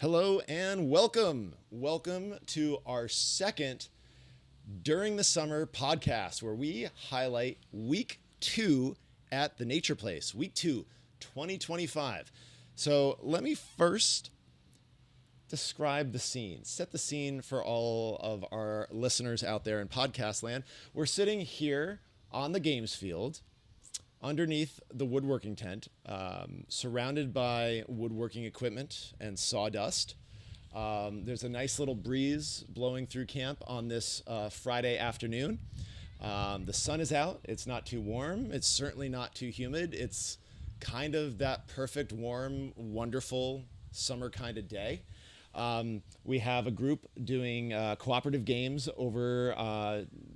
Hello and welcome. Welcome to our second During the Summer podcast where we highlight week 2 at the Nature Place, week 2, 2025. So let me first describe the scene, set the scene for all of our listeners out there in podcast land. We're sitting here on the games field underneath the woodworking tent, surrounded by woodworking equipment and sawdust. There's a nice little breeze blowing through camp on this Friday afternoon. The sun is out. It's not too warm. It's certainly not too humid. It's kind of that perfect, warm, wonderful summer kind of day. We have a group doing cooperative games over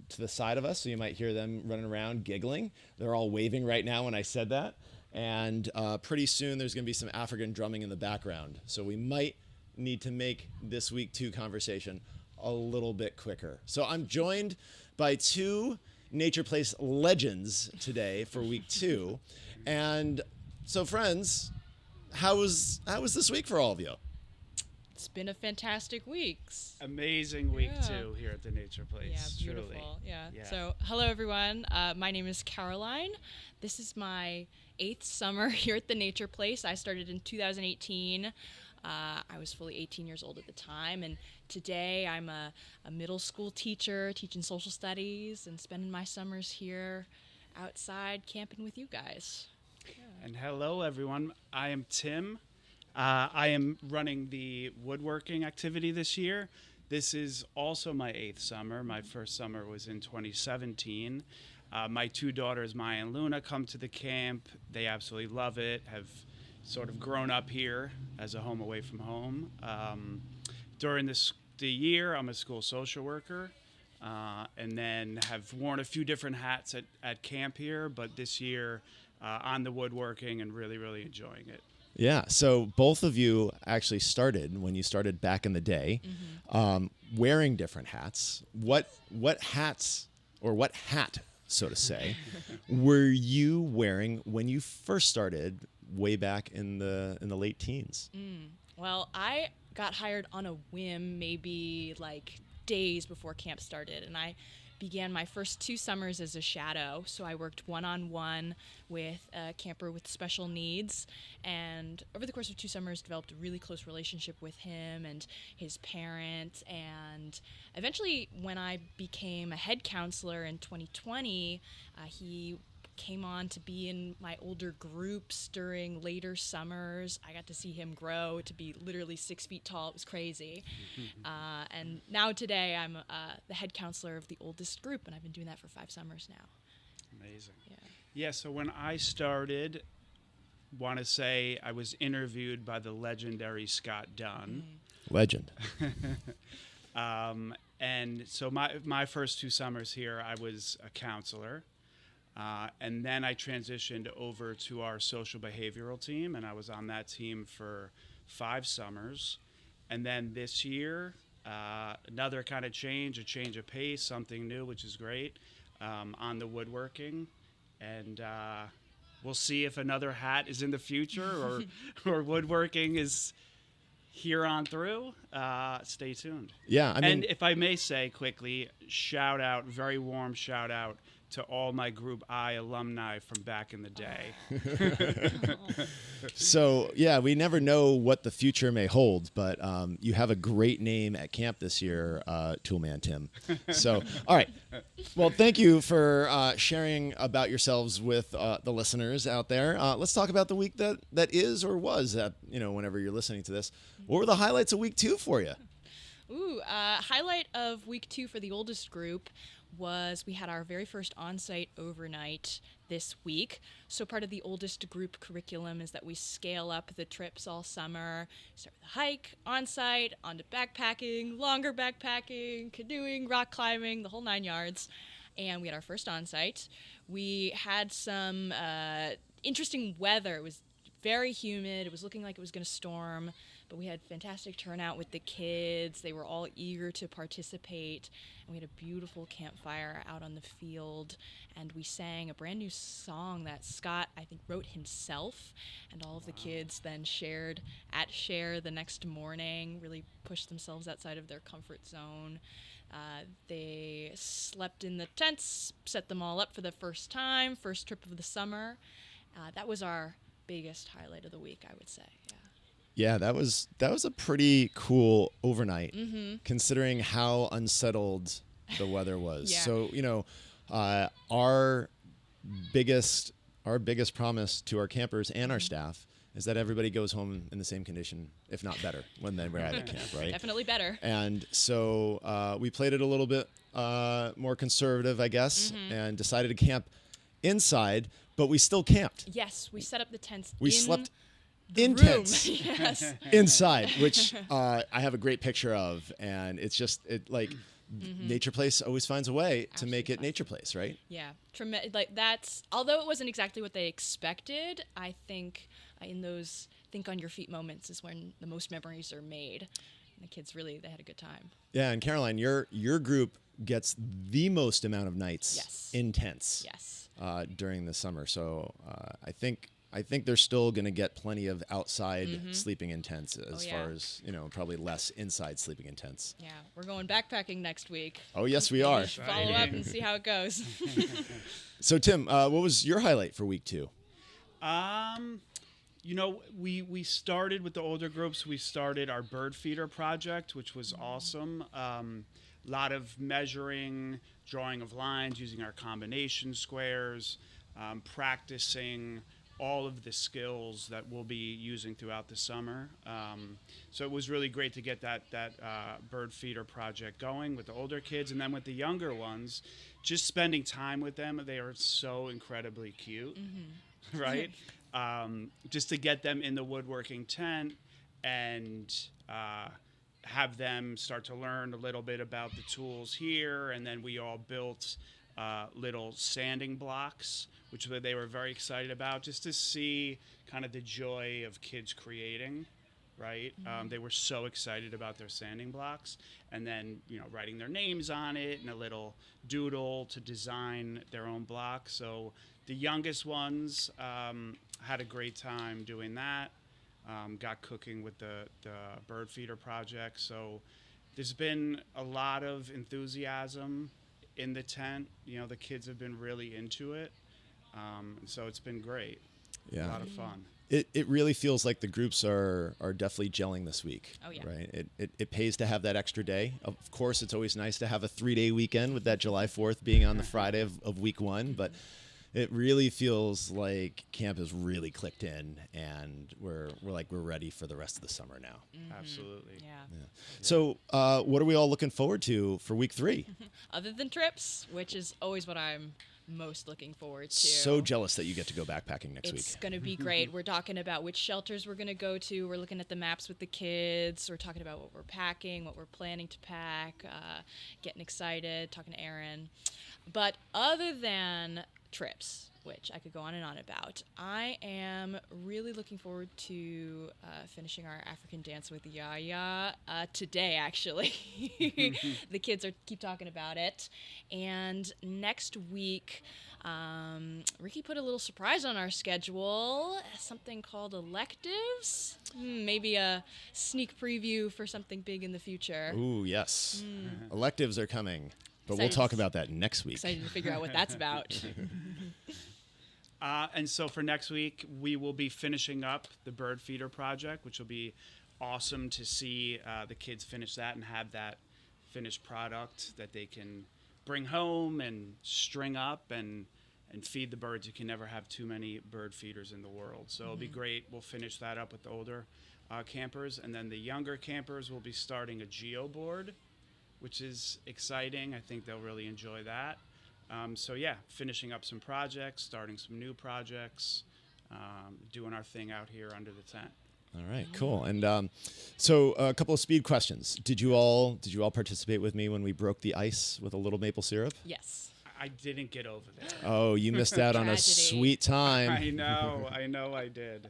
to the side of us, so you might hear them running around giggling. They're all waving right now when I said that. And pretty soon there's going to be some African drumming in the background. So we might need to make this week 2 conversation a little bit quicker. So I'm joined by 2 Nature Place legends today for week 2. And so friends, how was this week for all of you? It's been a fantastic week. Amazing week too here at the Nature Place. Yeah, beautiful. Truly. Yeah. So, hello everyone. My name is Caroline. This is my 8th summer here at the Nature Place. I started in 2018. I was fully 18 years old at the time, and today I'm a middle school teacher teaching social studies and spending my summers here outside camping with you guys. Yeah. And hello everyone. I am Tim. I am running the woodworking activity this year. This is also my 8th summer. My first summer was in 2017. My 2 daughters, Maya and Luna, come to the camp. They absolutely love it, have sort of grown up here as a home away from home. During the year, I'm a school social worker, and then have worn a few different hats at camp here, but this year on the woodworking and really, really enjoying it. Yeah, so both of you actually started when you started back in the day, wearing different hats. What hats, or what hat, so to say, were you wearing when you first started way back in the late teens? Well, I got hired on a whim, maybe like days before camp started, and I began my first 2 summers as a shadow. So I worked one-on-one with a camper with special needs, and over the course of 2 summers developed a really close relationship with him and his parents. And eventually when I became a head counselor in 2020, he came on to be in my older groups during later summers. I got to see him grow to be literally 6 feet tall. It was crazy. And now today I'm the head counselor of the oldest group, and I've been doing that for 5 summers now. Amazing. Yeah, so when I started, want to say I was interviewed by the legendary Scott Dunn. Legend. And so my first 2 summers here, I was a counselor. And then I transitioned over to our social behavioral team, and I was on that team for 5 summers. And then this year, another kind of change, a change of pace, something new, which is great, on the woodworking. And we'll see if another hat is in the future or woodworking is here on through. Stay tuned. Yeah, I mean, and if I may say quickly, very warm shout out to all my Group I alumni from back in the day. So, yeah, we never know what the future may hold, but you have a great name at camp this year, Toolman Tim. So, all right. Well, thank you for sharing about yourselves with the listeners out there. Let's talk about the week that is or was, whenever you're listening to this. What were the highlights of week 2 for you? Highlight of week 2 for the oldest group was we had our very first on-site overnight this week. So part of the oldest group curriculum is that we scale up the trips all summer. Start with a hike, on-site, onto backpacking, longer backpacking, canoeing, rock climbing, the whole 9 yards. And we had our first on-site. We had some interesting weather. It was very humid. It was looking like it was going to storm. But we had fantastic turnout with the kids. They were all eager to participate. And we had a beautiful campfire out on the field. And we sang a brand new song that Scott, I think, wrote himself. And all of the kids then shared at Share the next morning, really pushed themselves outside of their comfort zone. They slept in the tents, set them all up for the first time, first trip of the summer. That was our biggest highlight of the week, I would say. Yeah, that was a pretty cool overnight, considering how unsettled the weather was. Yeah. So, our biggest promise to our campers and our staff is that everybody goes home in the same condition, if not better, when they arrive at camp, right? Definitely better. And so we played it a little bit more conservative, I guess, and decided to camp inside, but we still camped. Yes, we set up the tents. We in slept the in room. tents Yes. inside, which I have a great picture of, and it's just Nature Place always finds a way to make it Nature Place, right? Yeah, that's, although it wasn't exactly what they expected, I think in those think on your feet moments is when the most memories are made. And the kids they had a good time. Yeah, and Caroline, your group gets the most amount of nights Yes. in tents Yes. During the summer. So I think they're still going to get plenty of outside sleeping in tents as far as, probably less inside sleeping in tents. Yeah, we're going backpacking next week. Oh, yes, we are. Follow up and see how it goes. So, Tim, what was your highlight for week 2? We started with the older groups. We started our bird feeder project, which was awesome. A lot of measuring, drawing of lines, using our combination squares, practicing all of the skills that we'll be using throughout the summer. So it was really great to get that bird feeder project going with the older kids. And then with the younger ones, just spending time with them. They are so incredibly cute, right? Just to get them in the woodworking tent and have them start to learn a little bit about the tools here. And then we all built little sanding blocks, which they were very excited about, just to see kind of the joy of kids creating, right? They were so excited about their sanding blocks, and then writing their names on it and a little doodle to design their own block. So the youngest ones had a great time doing that. Got cooking with the bird feeder project. So there's been a lot of enthusiasm in the tent. The kids have been really into it. So it's been great. Yeah. A lot of fun. It really feels like the groups are definitely gelling this week. Oh, yeah. Right. It pays to have that extra day. Of course, it's always nice to have a 3-day weekend with that July 4th being on the Friday of week 1, but it really feels like camp has really clicked in, and we're ready for the rest of the summer now. Absolutely. Yeah. So what are we all looking forward to for week 3? Other than trips, which is always what I'm most looking forward to. So jealous that you get to go backpacking next week. It's going to be great. We're talking about which shelters we're going to go to. We're looking at the maps with the kids. We're talking about what we're packing, what we're planning to pack, getting excited, talking to Aaron. But other than trips, which I could go on and on about, I am really looking forward to finishing our African dance with Yaya today, actually. The kids keep talking about it. And next week, Ricky put a little surprise on our schedule, something called electives. Maybe a sneak preview for something big in the future. Ooh, yes. Electives are coming, but we'll Excited. talk about that next week. Excited to figure out what that's about. And so for next week, we will be finishing up the bird feeder project, which will be awesome to see the kids finish that and have that finished product that they can bring home and string up and feed the birds. You can never have too many bird feeders in the world. So it'll be great. We'll finish that up with the older campers. And then the younger campers will be starting a geo board, which is exciting. I think they'll really enjoy that. So yeah, finishing up some projects, starting some new projects, doing our thing out here under the tent. All right, cool. And so a couple of speed questions. Did you all participate with me when we broke the ice with a little maple syrup? Yes. I didn't get over there. Oh, you missed out on a Tragedy. sweet time. I know I did.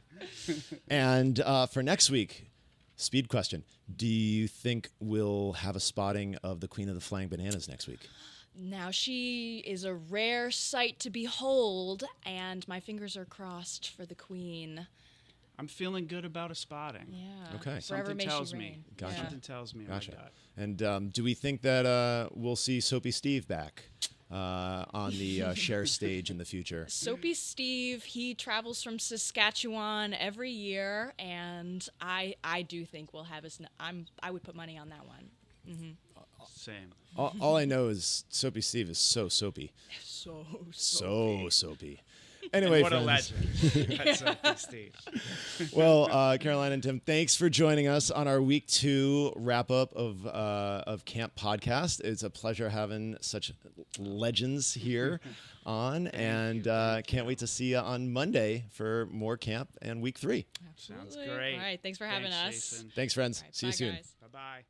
And for next week, Speed question. Do you think we'll have a spotting of the Queen of the Flying Bananas next week? Now, she is a rare sight to behold, and my fingers are crossed for the queen. I'm feeling good about a spotting. Yeah. Okay. Forever Something may tells she me. reign. Gotcha. Something tells me. Gotcha. In my gut. And do we think that we'll see Soapy Steve back on the share stage in the future? Soapy Steve, he travels from Saskatchewan every year, and I do think we'll have his. I would put money on that one. Mm-hmm. Same. All I know is Soapy Steve is so soapy. So Soapy. Anyway, What friends. a legend. That's Soapy Steve. Well, Caroline and Tim, thanks for joining us on our week 2 wrap up of Camp Podcast. It's a pleasure having such legends here on, and can't wait to see you on Monday for more camp and week 3. Absolutely. Sounds great. All right. Thanks for having us. Jason. Thanks, friends. All right, See you bye, soon. guys. Bye-bye.